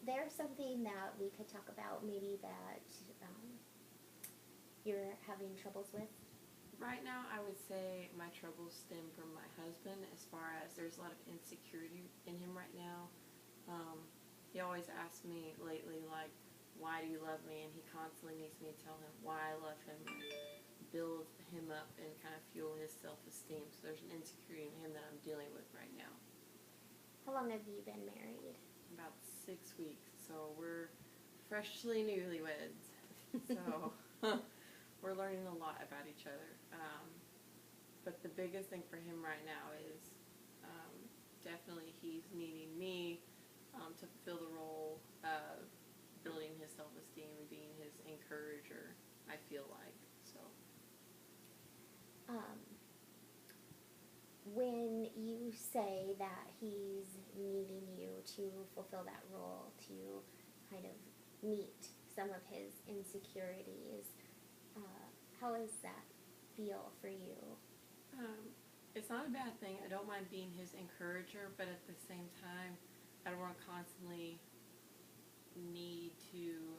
there something that we could talk about maybe that you're having troubles with? Right now, I would say my troubles stem from my husband as far as there's a lot of insecurity in him right now. Um, he always asks me lately, like, why do you love me? And he constantly needs me to tell him why I love him, build him up, and kind of fuel his self-esteem. So there's an insecurity in him that I'm dealing with right now. How long have you been married? About 6 weeks. So we're freshly newlyweds. So we're learning a lot about each other. But the biggest thing for him right now is definitely he's needing me to fulfill the role of building his self-esteem and being his encourager, I feel like. So Um, when you say that he's needing you to fulfill that role, to kind of meet some of his insecurities, how does that feel for you? um, it's not a bad thing. I don't mind being his encourager, but at the same time, I don't want to constantly need to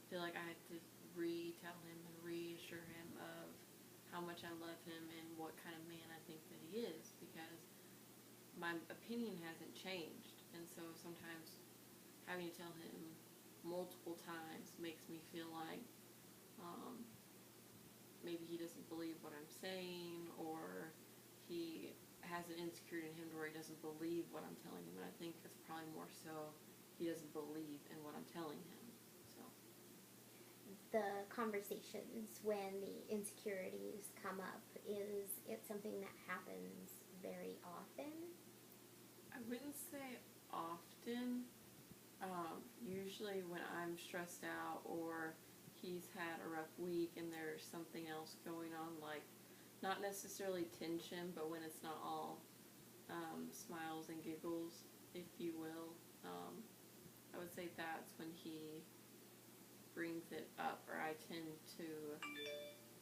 feel like I have to retell him and reassure him of how much I love him and what kind of man I think that he is, because my opinion hasn't changed. And so sometimes having to tell him multiple times makes me feel like um, maybe he doesn't believe what I'm saying, or he has an insecurity in him to where he doesn't believe what I'm telling him. And I think it's probably more so he doesn't believe in what I'm telling him. So The conversations when the insecurities come up, is it something that happens very often? I wouldn't say often. Usually when I'm stressed out or he's had a rough week and there's something else going on, like not necessarily tension, but when it's not all smiles and giggles, if you will, I would say that's when he brings it up, or I tend to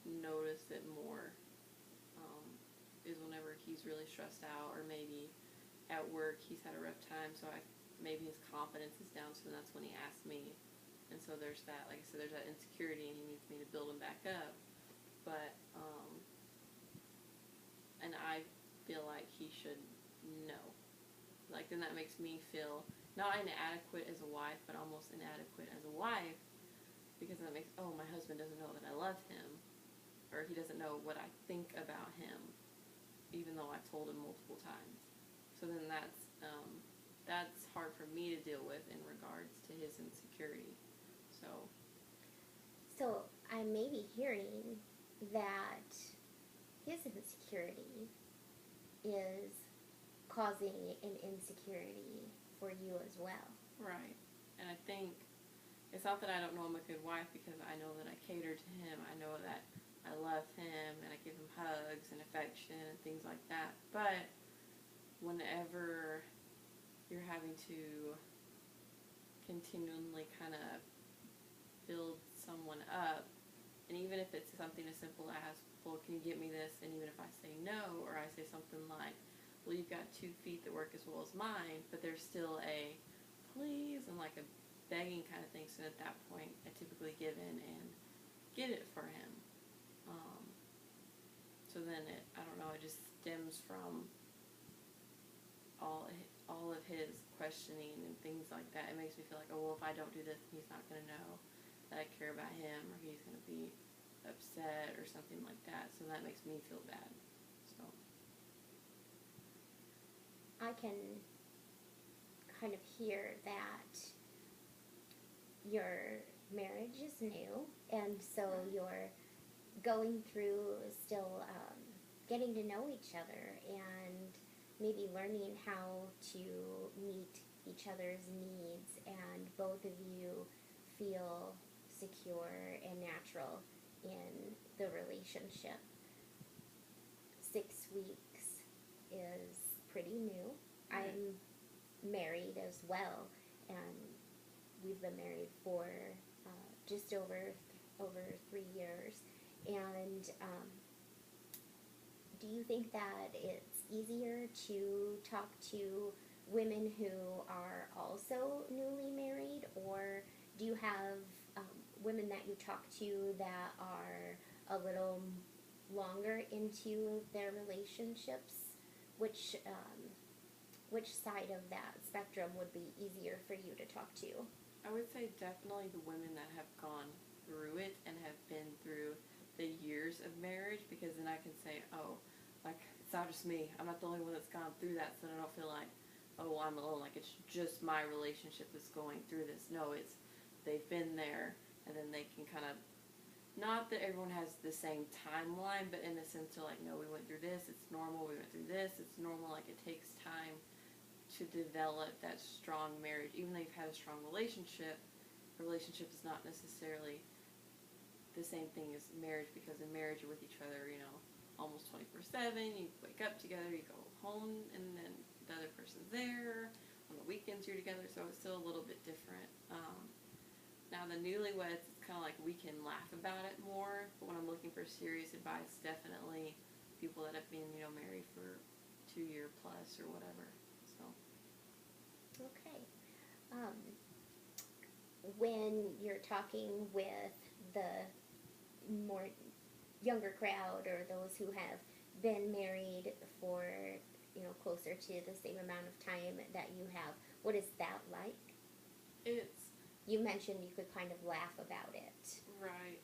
notice it more. Um, is whenever he's really stressed out, or maybe at work he's had a rough time, so maybe his confidence is down, so that's when he asks me. And so there's that, like I said, there's that insecurity, and he needs me to build him back up. But and I feel like he should know. Like, then that makes me feel not inadequate as a wife, but almost inadequate as a wife, because that makes, oh, my husband doesn't know that I love him, or he doesn't know what I think about him, even though I've told him multiple times. So then that's hard for me to deal with in regards to his insecurity. So So I may be hearing that his insecurity is causing an insecurity for you as well. right, and I think it's not that I don't know I'm a good wife, because I know that I cater to him. I know that I love him and I give him hugs and affection and things like that. But whenever you're having to continually kind of build someone up, and even if it's something as simple as, well, can you get me this? And even if I say no, or I say something like, well, you've got 2 feet that work as well as mine, but there's still a please and like a begging kind of thing. So at that point, I typically give in and get it for him. Um, so then I don't know, it just stems from all of his questioning and things like that. It makes me feel like, oh, well, if I don't do this, he's not going to know that I care about him, or he's going to be upset or something like that. So that makes me feel bad. So I can kind of hear that your marriage is new, and so you're going through still getting to know each other and maybe learning how to meet each other's needs, and both of you feel secure and natural in the relationship. 6 weeks is pretty new. right. I'm married as well, and we've been married for just over 3 years. And do you think that it's easier to talk to women who are also newly married, or do you have women that you talk to that are a little longer into their relationships? Which which side of that spectrum would be easier for you to talk to? I would say definitely the women that have gone through it and have been through the years of marriage, because then I can say, oh, like, it's not just me. I'm not the only one that's gone through that, so I don't feel like, oh, I'm alone. Like, it's just my relationship that's going through this. No, it's they've been there, and then they can kind of, not that everyone has the same timeline, but in a sense of like, no, we went through this, it's normal. We went through this, it's normal. Like, it takes time to develop that strong marriage. Even though you've had a strong relationship, the relationship is not necessarily the same thing as marriage, because in marriage you're with each other, almost 24/7. You wake up together, you go home, and then the other person's there. On the weekends you're together, so it's still a little bit different. Now the newlyweds, it's kind of like we can laugh about it more, but when I'm looking for serious advice, definitely people that have been, married for 2 year plus or whatever. So. Okay. Um, when you're talking with the more younger crowd, or those who have been married for closer to the same amount of time that you have, what is that like? It's You mentioned you could kind of laugh about it. right.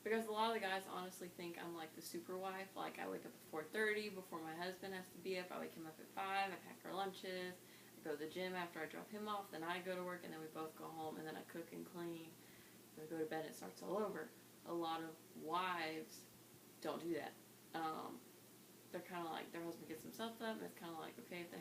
Because a lot of the guys honestly think I'm like the super wife. Like, I wake up at 4:30 before my husband has to be up. I wake him up at 5. I pack our lunches. I go to the gym after I drop him off. Then I go to work, and then we both go home, and then I cook and clean. Then we go to bed, and it starts all over. A lot of wives don't do that. They're kind of like, their husband gets himself up, and it's kind of like, okay, if they